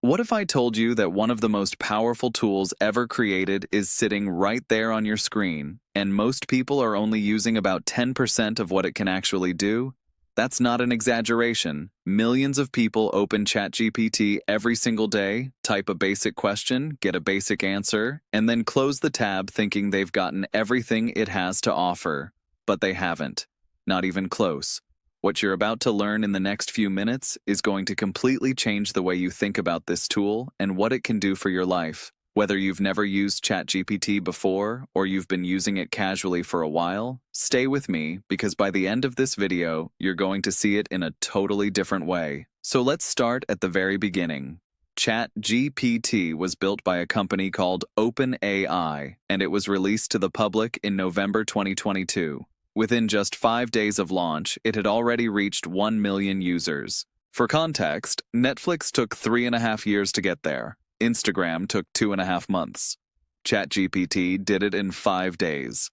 What if I told you that one of the most powerful tools ever created is sitting right there on your screen, and most people are only using about 10% of what it can actually do? That's not an exaggeration. Millions of people open ChatGPT every single day, type a basic question, get a basic answer, and then close the tab thinking they've gotten everything it has to offer. But they haven't. Not even close. What you're about to learn in the next few minutes is going to completely change the way you think about this tool and what it can do for your life. Whether you've never used ChatGPT before or you've been using it casually for a while, stay with me because by the end of this video, you're going to see it in a totally different way. So let's start at the very beginning. ChatGPT was built by a company called OpenAI, and it was released to the public in November 2022. Within just 5 days of launch, it had already reached 1 million users. For context, Netflix took 3.5 years to get there. Instagram took 2.5 months. ChatGPT did it in 5 days.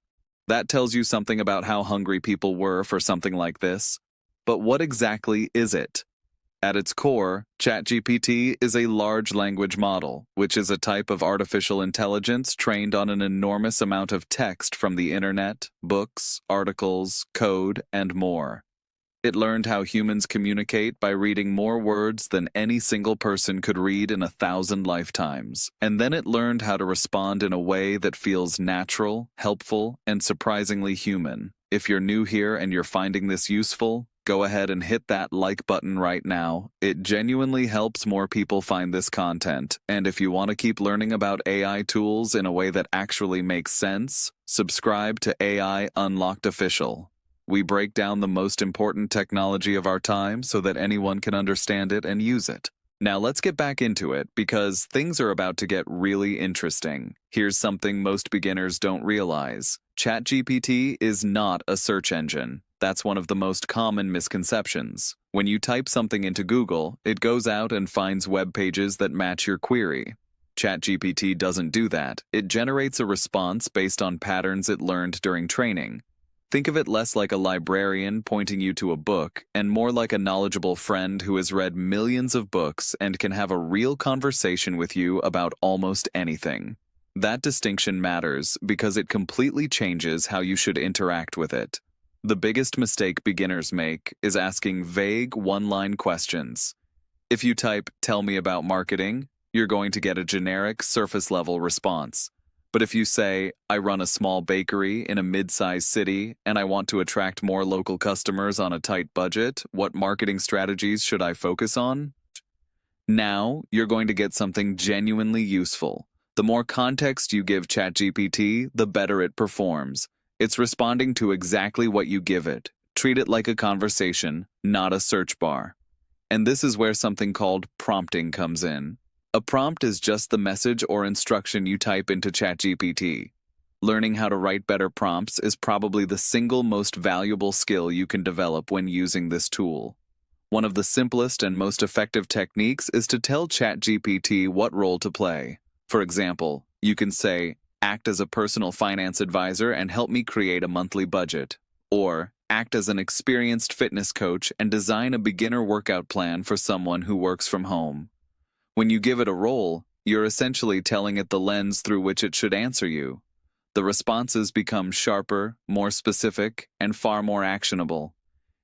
That tells you something about how hungry people were for something like this. But what exactly is it? At its core, ChatGPT is a large language model, which is a type of artificial intelligence trained on an enormous amount of text from the internet, books, articles, code, and more. It learned how humans communicate by reading more words than any single person could read in 1,000 lifetimes. And then it learned how to respond in a way that feels natural, helpful, and surprisingly human. If you're new here and you're finding this useful, go ahead and hit that like button right now. It genuinely helps more people find this content. And if you want to keep learning about AI tools in a way that actually makes sense, subscribe to AI Unlocked Official. We break down the most important technology of our time so that anyone can understand it and use it. Now let's get back into it because things are about to get really interesting. Here's something most beginners don't realize. ChatGPT is not a search engine. That's one of the most common misconceptions. When you type something into Google, it goes out and finds web pages that match your query. ChatGPT doesn't do that. It generates a response based on patterns it learned during training. Think of it less like a librarian pointing you to a book and more like a knowledgeable friend who has read millions of books and can have a real conversation with you about almost anything. That distinction matters because it completely changes how you should interact with it. The biggest mistake beginners make is asking vague one-line questions. If you type, "Tell me about marketing," you're going to get a generic, surface-level response. But if you say, "I run a small bakery in a mid-sized city and I want to attract more local customers on a tight budget, what marketing strategies should I focus on?" Now, you're going to get something genuinely useful. The more context you give ChatGPT, the better it performs. It's responding to exactly what you give it. Treat it like a conversation, not a search bar. And this is where something called prompting comes in. A prompt is just the message or instruction you type into ChatGPT. Learning how to write better prompts is probably the single most valuable skill you can develop when using this tool. One of the simplest and most effective techniques is to tell ChatGPT what role to play. For example, you can say, "Act as a personal finance advisor and help me create a monthly budget." Or, "Act as an experienced fitness coach and design a beginner workout plan for someone who works from home." When you give it a role, you're essentially telling it the lens through which it should answer you. The responses become sharper, more specific, and far more actionable.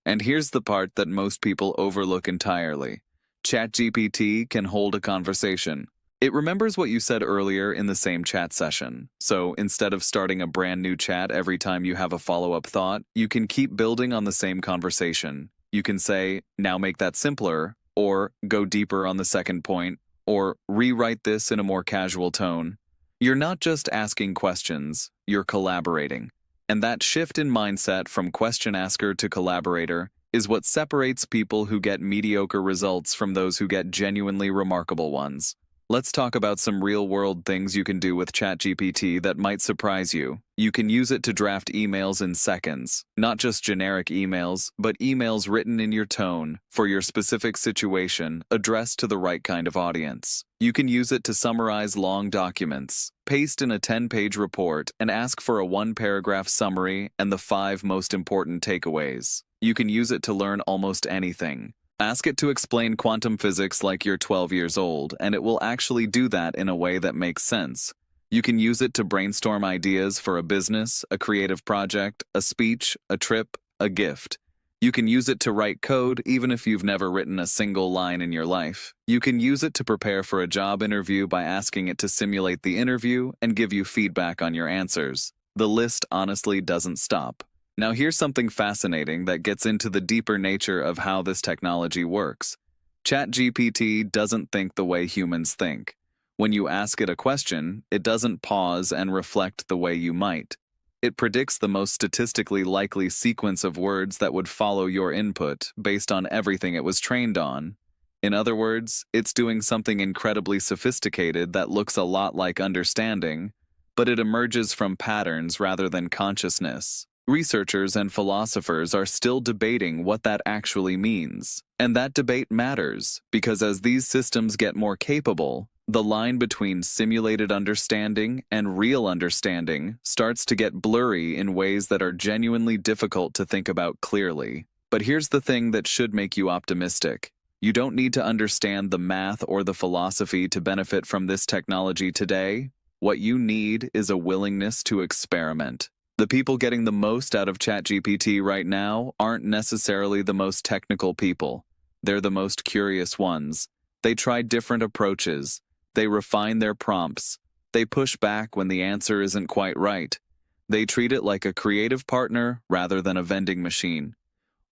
And here's the part that most people overlook entirely. ChatGPT can hold a conversation. It remembers what you said earlier in the same chat session. So instead of starting a brand new chat every time you have a follow-up thought, you can keep building on the same conversation. You can say, "Now make that simpler," or "Go deeper on the second point," or "Rewrite this in a more casual tone." You're not just asking questions, you're collaborating. And that shift in mindset from question asker to collaborator is what separates people who get mediocre results from those who get genuinely remarkable ones. Let's talk about some real-world things you can do with ChatGPT that might surprise you. You can use it to draft emails in seconds. Not just generic emails, but emails written in your tone, for your specific situation, addressed to the right kind of audience. You can use it to summarize long documents, paste in a 10-page report, and ask for a 1-paragraph summary and the 5 most important takeaways. You can use it to learn almost anything. Ask it to explain quantum physics like you're 12 years old, and it will actually do that in a way that makes sense. You can use it to brainstorm ideas for a business, a creative project, a speech, a trip, a gift. You can use it to write code even if you've never written a single line in your life. You can use it to prepare for a job interview by asking it to simulate the interview and give you feedback on your answers. The list honestly doesn't stop. Now here's something fascinating that gets into the deeper nature of how this technology works. ChatGPT doesn't think the way humans think. When you ask it a question, it doesn't pause and reflect the way you might. It predicts the most statistically likely sequence of words that would follow your input based on everything it was trained on. In other words, it's doing something incredibly sophisticated that looks a lot like understanding, but it emerges from patterns rather than consciousness. Researchers and philosophers are still debating what that actually means. And that debate matters, because as these systems get more capable, the line between simulated understanding and real understanding starts to get blurry in ways that are genuinely difficult to think about clearly. But here's the thing that should make you optimistic. You don't need to understand the math or the philosophy to benefit from this technology today. What you need is a willingness to experiment. The people getting the most out of ChatGPT right now aren't necessarily the most technical people. They're the most curious ones. They try different approaches. They refine their prompts. They push back when the answer isn't quite right. They treat it like a creative partner rather than a vending machine.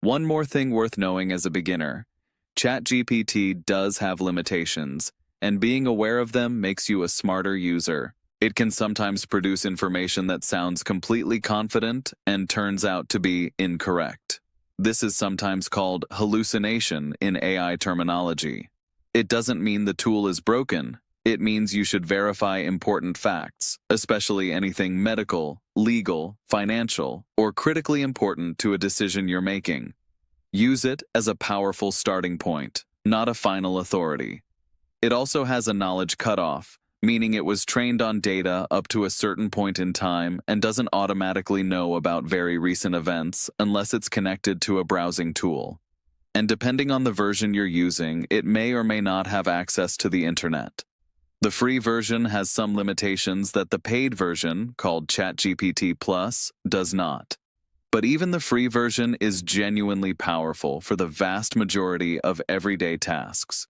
One more thing worth knowing as a beginner. ChatGPT does have limitations, and being aware of them makes you a smarter user. It can sometimes produce information that sounds completely confident and turns out to be incorrect. This is sometimes called hallucination in AI terminology. It doesn't mean the tool is broken. It means you should verify important facts, especially anything medical, legal, financial, or critically important to a decision you're making. Use it as a powerful starting point, not a final authority. It also has a knowledge cutoff, meaning it was trained on data up to a certain point in time and doesn't automatically know about very recent events unless it's connected to a browsing tool. And depending on the version you're using, it may or may not have access to the internet. The free version has some limitations that the paid version, called ChatGPT Plus, does not. But even the free version is genuinely powerful for the vast majority of everyday tasks.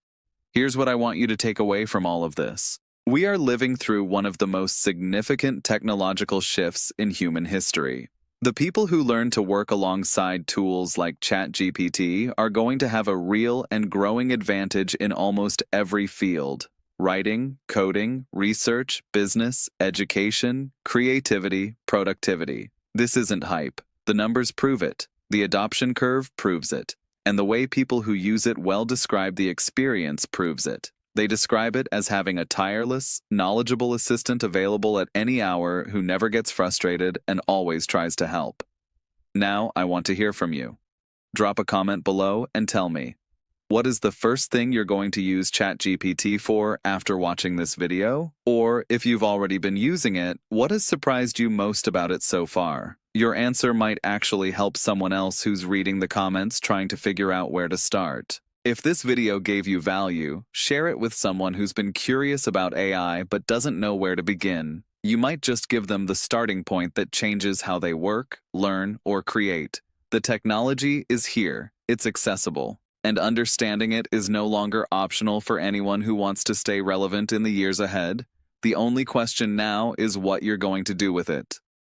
Here's what I want you to take away from all of this. We are living through one of the most significant technological shifts in human history. The people who learn to work alongside tools like ChatGPT are going to have a real and growing advantage in almost every field: writing, coding, research, business, education, creativity, productivity. This isn't hype. The numbers prove it. The adoption curve proves it. And the way people who use it well describe the experience proves it. They describe it as having a tireless, knowledgeable assistant available at any hour who never gets frustrated and always tries to help. Now, I want to hear from you. Drop a comment below and tell me, what is the first thing you're going to use ChatGPT for after watching this video? Or if you've already been using it, what has surprised you most about it so far? Your answer might actually help someone else who's reading the comments trying to figure out where to start. If this video gave you value, share it with someone who's been curious about AI but doesn't know where to begin. You might just give them the starting point that changes how they work, learn, or create. The technology is here, it's accessible, and understanding it is no longer optional for anyone who wants to stay relevant in the years ahead. The only question now is what you're going to do with it.